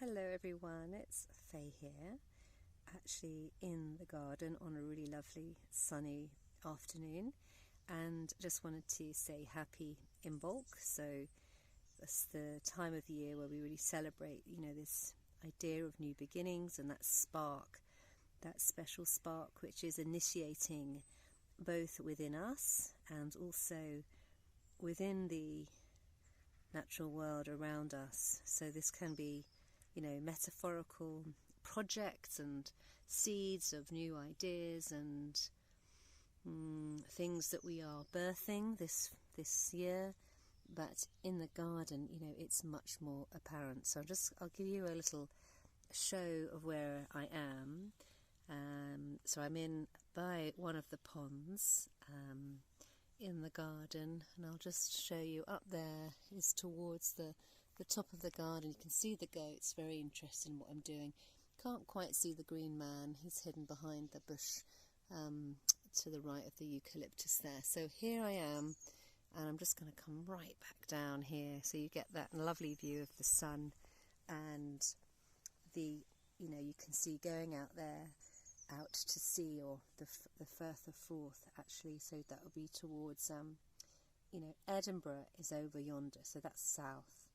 Hello everyone, it's Faye here, actually in the garden on a really lovely sunny afternoon, and just wanted to say happy Imbolc. So that's the time of the year where we really celebrate, this idea of new beginnings and that spark, that special spark which is initiating both within us and also within the natural world around us. So this can be metaphorical projects and seeds of new ideas and things that we are birthing this year, but in the garden, it's much more apparent. So I'll give you a little show of where I am. So I'm in by one of the ponds in the garden, and I'll just show you. Up there is towards the top of the garden. You can see the goats, very interested in what I'm doing. Can't quite see the green man, he's hidden behind the bush to the right of the eucalyptus there. So here I am, and I'm just going to come right back down here so you get that lovely view of the sun, and you can see going out there out to sea, or the Firth of Forth actually, so that will be towards Edinburgh is over yonder, so that's south.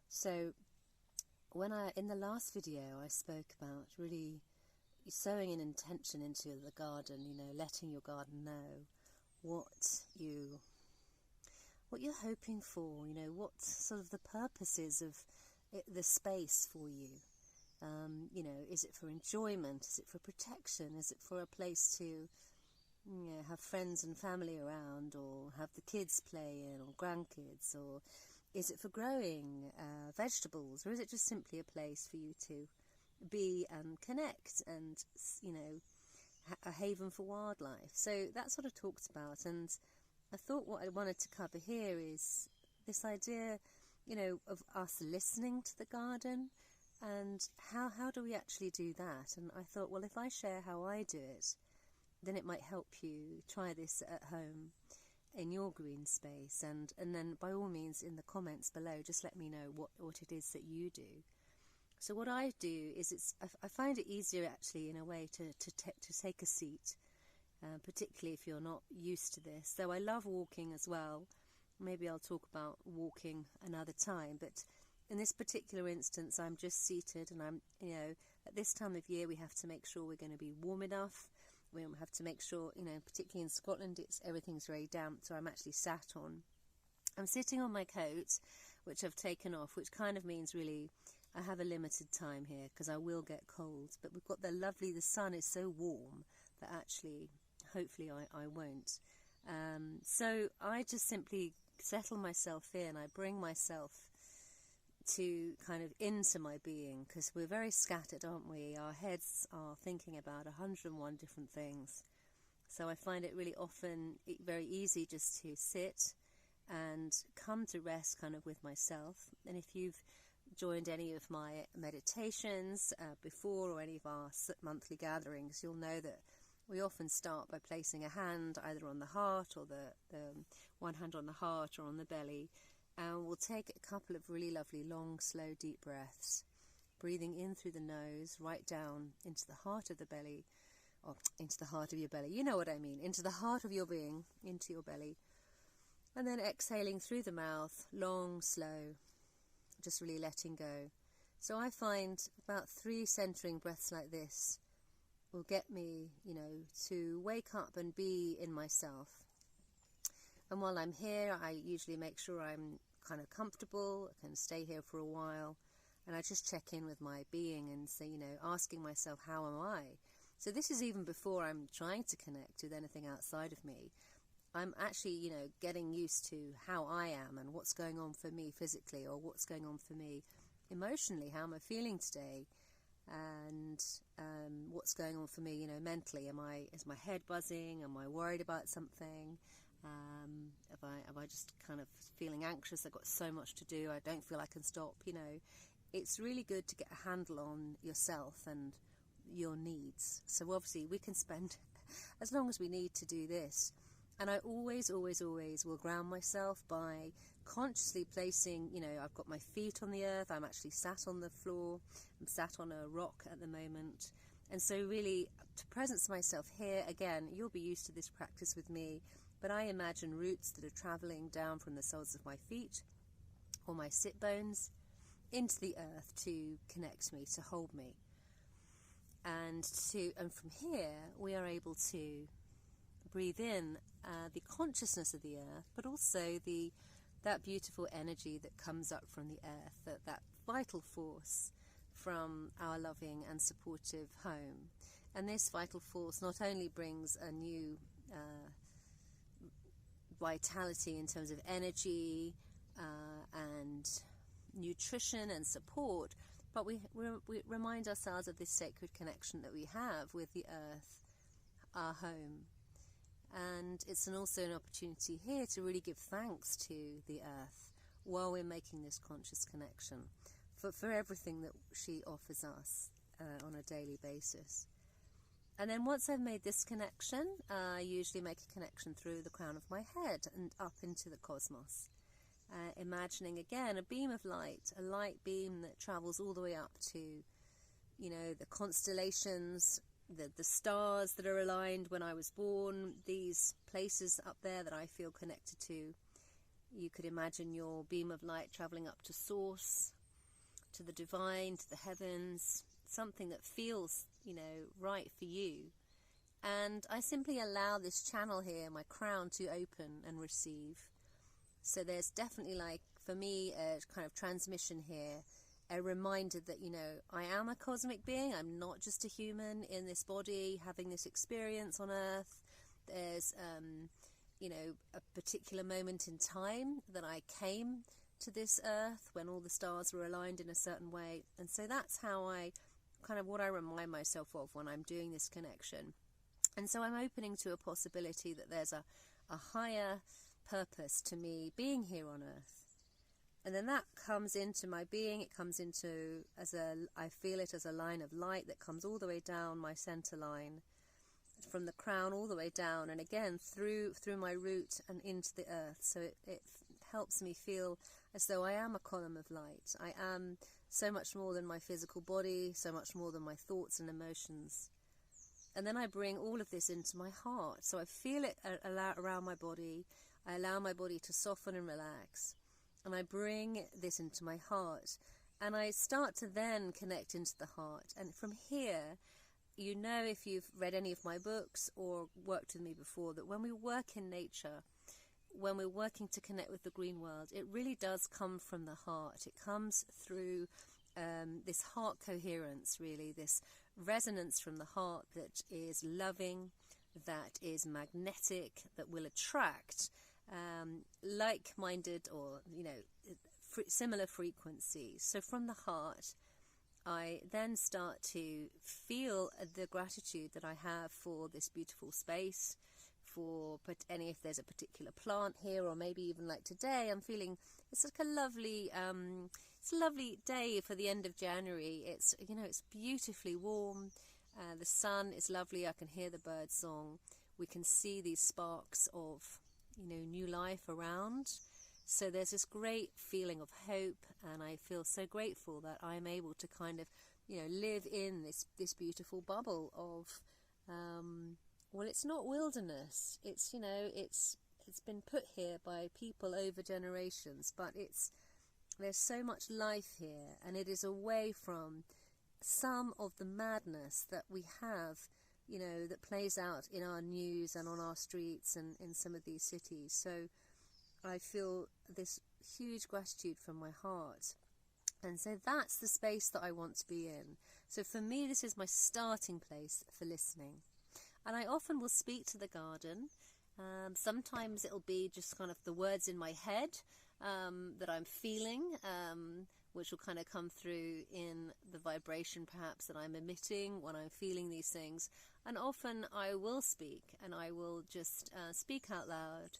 So in the last video I spoke about really sowing an intention into the garden, letting your garden know what you're hoping for, what sort of the purposes of the space for you. Is it for enjoyment? Is it for protection? Is it for a place to have friends and family around, or have the kids play in, or grandkids? Or is it for growing vegetables? Or is it just simply a place for you to be and connect, and a haven for wildlife? So that's what I talked about, and I thought what I wanted to cover here is this idea of us listening to the garden. And how do we actually do that? And I thought, well, if I share how I do it, then it might help you try this at home in your green space. And then by all means in the comments below, just let me know what it is that you do. So what I do is I find it easier actually in a way to take a seat, particularly if you're not used to this. So I love walking as well. Maybe I'll talk about walking another time, but in this particular instance, I'm just seated, and I'm, at this time of year, we have to make sure we're going to be warm enough. We have to make sure, particularly in Scotland, everything's very damp, so I'm actually I'm sitting on my coat, which I've taken off, which kind of means really I have a limited time here because I will get cold. But we've got the sun is so warm that actually, hopefully I won't. So I just simply settle myself in. I bring myself to kind of into my being, because we're very scattered, aren't we? Our heads are thinking about 101 different things. So I find it really often very easy just to sit and come to rest kind of with myself. And if you've joined any of my meditations before, or any of our monthly gatherings, you'll know that we often start by placing a hand either on the heart, or the one hand on the heart or on the belly. And we'll take a couple of really lovely, long, slow, deep breaths, breathing in through the nose, right down into the heart of the belly, or into the heart of your belly. You know what I mean, into the heart of your being, into your belly. And then exhaling through the mouth, long, slow, just really letting go. So I find about 3 centering breaths like this will get me, to wake up and be in myself. And while I'm here, I usually make sure I'm kind of comfortable, I can stay here for a while, and I just check in with my being and say, asking myself, how am I? So this is even before I'm trying to connect with anything outside of me. I'm actually, getting used to how I am and what's going on for me physically, or what's going on for me emotionally. How am I feeling today? And what's going on for me, mentally? Is my head buzzing? Am I worried about something? Am I just kind of feeling anxious? I've got so much to do, I don't feel I can stop. It's really good to get a handle on yourself and your needs. So obviously we can spend as long as we need to do this. And I always will ground myself by consciously placing, I've got my feet on the earth, I'm actually sat on the floor, I'm sat on a rock at the moment. And so really to presence myself here, again, you'll be used to this practice with me, but I imagine roots that are travelling down from the soles of my feet or my sit bones into the earth to connect me, to hold me. And from here we are able to breathe in the consciousness of the earth, but also that beautiful energy that comes up from the earth, that vital force from our loving and supportive home. And this vital force not only brings a new vitality in terms of energy and nutrition and support, but we remind ourselves of this sacred connection that we have with the earth, our home. And it's also an opportunity here to really give thanks to the earth while we're making this conscious connection for everything that she offers us on a daily basis. And then once I've made this connection, I usually make a connection through the crown of my head and up into the cosmos. Imagining again a beam of light, a light beam that travels all the way up to, the constellations, the stars that are aligned when I was born, these places up there that I feel connected to. You could imagine your beam of light travelling up to source, to the divine, to the heavens, something that feels, right for you. And I simply allow this channel here, my crown, to open and receive. So there's definitely, for me, a kind of transmission here, a reminder that, I am a cosmic being. I'm not just a human in this body having this experience on Earth. There's, a particular moment in time that I came to this Earth when all the stars were aligned in a certain way. And so that's how what I remind myself of when I'm doing this connection. And so I'm opening to a possibility that there's a higher purpose to me being here on Earth. And then that comes into my being. It comes into I feel it as a line of light that comes all the way down my center line, from the crown all the way down, and again through my root and into the earth. So it helps me feel as though I am a column of light. I am so much more than my physical body, so much more than my thoughts and emotions. And then I bring all of this into my heart. So I feel it around my body. I allow my body to soften and relax. And I bring this into my heart. And I start to then connect into the heart. And from here, if you've read any of my books or worked with me before, that when we work in nature, when we're working to connect with the green world, it really does come from the heart. It comes through this heart coherence, really, this resonance from the heart that is loving, that is magnetic, that will attract like-minded or, similar frequencies. So from the heart, I then start to feel the gratitude that I have for this beautiful space, if there's a particular plant here, or maybe even like today, I'm feeling it's like a lovely day for the end of January. It's beautifully warm. The sun is lovely. I can hear the bird song. We can see these sparks of new life around. So there's this great feeling of hope, and I feel so grateful that I'm able to kind of live in this beautiful bubble of it's not wilderness. It's it's been put here by people over generations, but there's so much life here, and it is away from some of the madness that we have, that plays out in our news and on our streets and in some of these cities. So I feel this huge gratitude from my heart. And so that's the space that I want to be in. So for me, this is my starting place for listening. And I often will speak to the garden. Sometimes it'll be just kind of the words in my head that I'm feeling, which will kind of come through in the vibration perhaps that I'm emitting when I'm feeling these things. And often I will speak, and I will just speak out loud,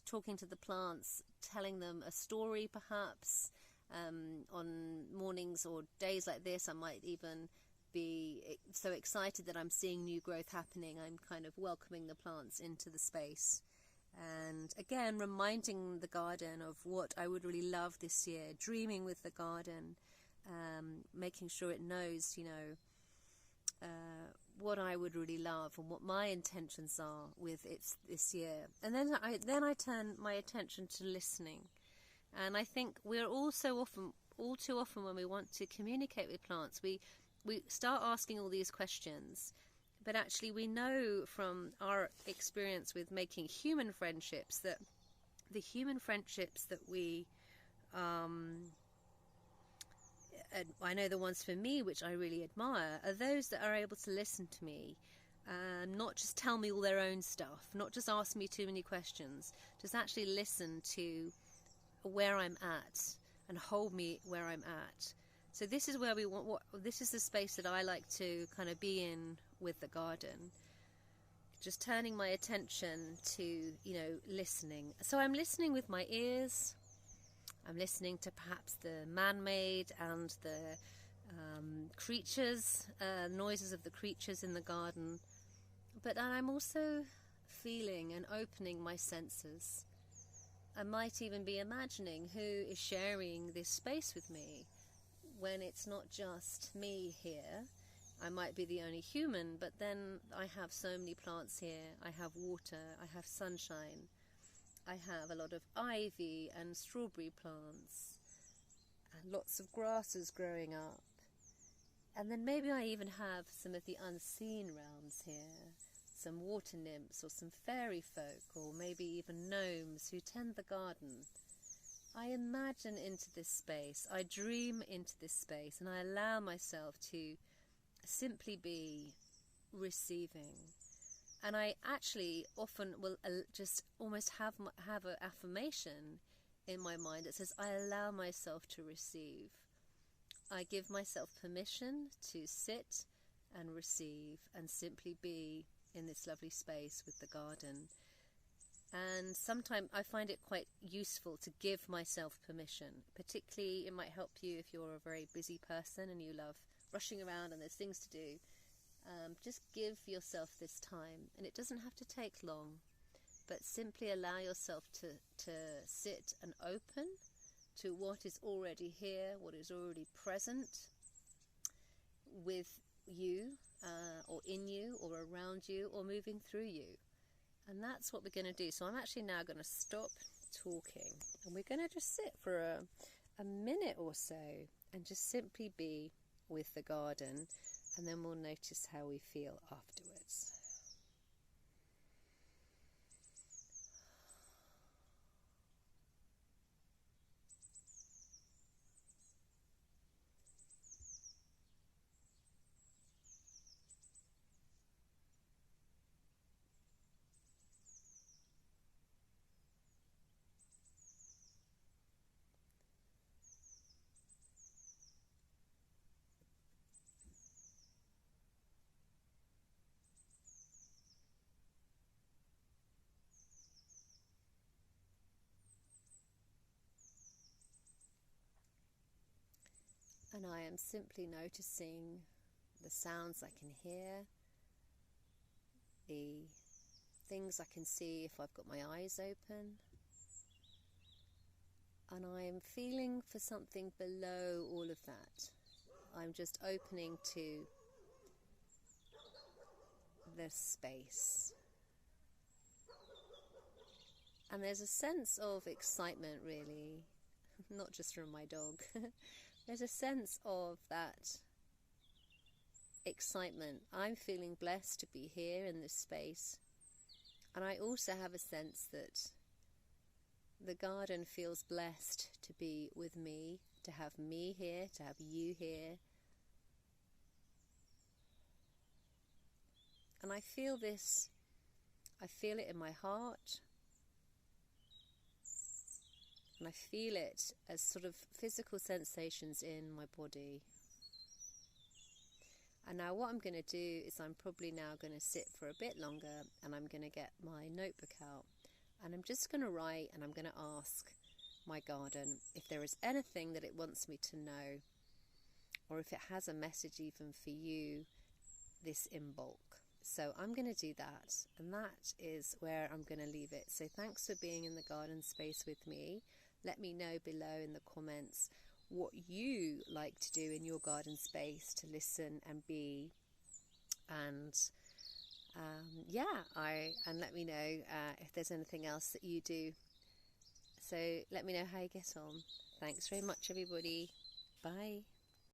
talking to the plants, telling them a story perhaps. On mornings or days like this, I might even be so excited that I'm seeing new growth happening. I'm kind of welcoming the plants into the space. And again, reminding the garden of what I would really love this year, dreaming with the garden, making sure it knows, what I would really love and what my intentions are with it this year. And then I turn my attention to listening. And I think we're all too often when we want to communicate with plants, we start asking all these questions. But actually we know from our experience with making human friendships that the human friendships that we, I know the ones for me which I really admire, are those that are able to listen to me, not just tell me all their own stuff, not just ask me too many questions, just actually listen to where I'm at and hold me where I'm at. So this is where this is the space that I like to kind of be in with the garden, just turning my attention to, listening. So I'm listening with my ears. I'm listening to perhaps the man-made and the creatures, noises of the creatures in the garden. But I'm also feeling and opening my senses. I might even be imagining who is sharing this space with me when it's not just me here. I might be the only human, but then I have so many plants here. I have water, I have sunshine, I have a lot of ivy and strawberry plants, and lots of grasses growing up. And then maybe I even have some of the unseen realms here, some water nymphs or some fairy folk, or maybe even gnomes who tend the garden. I imagine into this space, I dream into this space, and I allow myself to simply be receiving. And I actually often will just almost have an affirmation in my mind that says, I allow myself to receive. I give myself permission to sit and receive and simply be in this lovely space with the garden. And sometimes I find it quite useful to give myself permission. Particularly, it might help you if you're a very busy person and you love rushing around and there's things to do. Just give yourself this time, and it doesn't have to take long, but simply allow yourself to sit and open to what is already here, what is already present with you, or in you, or around you, or moving through you. And that's what we're going to do. So I'm actually now going to stop talking, and we're going to just sit for a minute or so and just simply be with the garden, and then we'll notice how we feel afterwards. And I am simply noticing the sounds I can hear, the things I can see if I've got my eyes open. And I am feeling for something below all of that. I'm just opening to the space. And there's a sense of excitement, really, not just from my dog. There's a sense of that excitement. I'm feeling blessed to be here in this space. And I also have a sense that the garden feels blessed to be with me, to have me here, to have you here. And I feel this, I feel it in my heart. And I feel it as sort of physical sensations in my body. And now what I'm going to do is I'm probably now going to sit for a bit longer, and I'm going to get my notebook out, and I'm just going to write, and I'm going to ask my garden if there is anything that it wants me to know, or if it has a message even for you, this Imbolc. So I'm going to do that, and that is where I'm going to leave it. So thanks for being in the garden space with me. Let me know below in the comments what you like to do in your garden space to listen and be, and and let me know if there's anything else that you do. So let me know how you get on. Thanks very much, everybody. Bye.